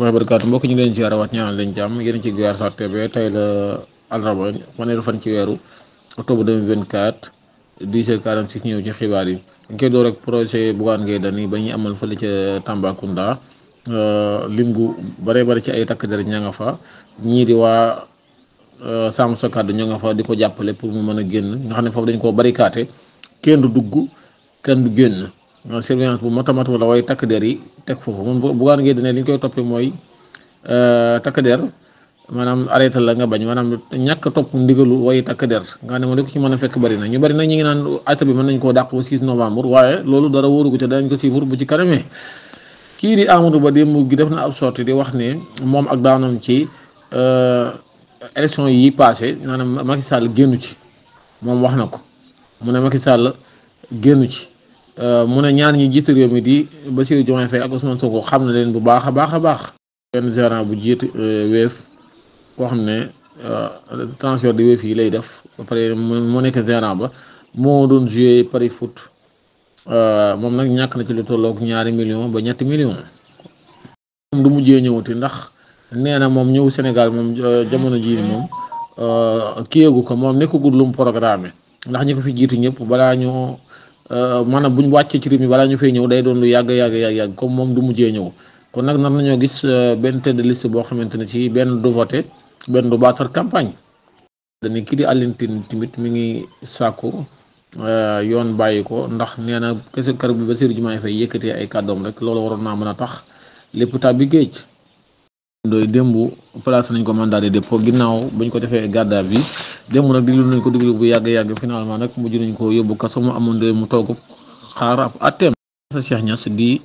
rahmatullahi wa barakaatu mbokk ñu ngi leen ziar waat ñaanal leen jàmm yéen ci Guyaar TV tey la àllarba fanweeri fan ci weeru octobre 2024 10h46 ñëw ci xibaar yi dañ koy door rek projet Bougane Gueye Dany ba ñuy amal fële ca Tambacounda lim gu bare bare ci ay takk der ña nga fa ñii di waa Sàmm Sa Kàddu ña nga fa di ko jàppale pour mu mën a génn nga xam ne foofu dañ koo barricadé kenn du dugg kenn du génn surveillance bu matamat la way takk der yi teg foofu moom Bougane Gueye Dany li ñu koy toppee mooy takk der maanaam arrêté la nga bañ maanaam ñàkk topp ndigalu way takk der nga ne ma li ko ci mën a fekk bari na ñu bari nag ñi ngi naan àtte bi mën nañ koo dàq ba 6 novembre waaye loolu dara wóorugu te danañ ko siifur bu ci kanamee kii di Amadou Ba démb gi def na ab sortie di wax ne moom ak daanam ci élection yi passé maanaam Macky Sall génnu ci moom wax na ko mu ne Macky Sall génnu ci mu ne ñaar ñi jiite réew mi di Bassirou Diomaye Faye ak Ousmane Sonko xam na leen bu baax a baax a baax. benn gérant bu jiite Wave koo xam ne transfert de Wave yi lay def ba pare moo nekk gérant ba moo doon joué pari foot moom nag ñàkk na ci lu tolloog 2 millions ba 3 millions. moom du mujjee ñëwuti ndax nee na moom ñëw Sénégal moom jamono jii ni moom kiyeegu ko moom nekkagul lu mu programme ndax ñi ko fi jiitu ñëpp balaa ñoo. maanaam bu ñu wàccee ci réew mi balaa ñu fay ñëw day doon lu yàgg comme moom du mujjee ñëw kon nag nar nañoo gis benn tête de liste boo xamante ne ci benn du voté benn du battre campagne. dañu kii di Alioune Tine tamit mi ngi sàkku yoon bàyyi ko ndax nee na kese kër bi Bassirou Diomaye Faye yëkkatee ay kàddoom rek loolu waroon naa mën a tax lépp tàbbi géej. doy démb placé nañ ko mandat de dépôt ginnaaw bañ ko defee garde à vue démb nag diglu nañ ko diglu bu yàgg finalement nag mujj nañ ko yóbbu kaso mu amoon de mu toog xaar ab atteem. sa Cheikh Niass di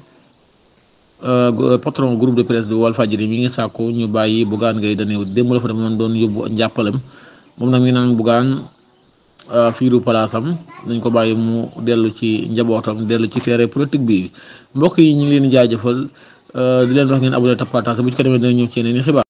patron groupe de presse du Walfadjri mi ngi sàkku ñu bàyyi Bougane Gueye Dany démb la fa dem doon yóbbu njàppalem moom nag mi naan Bougane fii du palaasam nañ ko bàyyi mu dellu ci njabootam dellu ci terrain politique bi mbokk yi ñu ngi leen di jaajëfal di leen wax ngeen abonné te partage bu ci ko demee dina ñëw ci yeneen i xibaar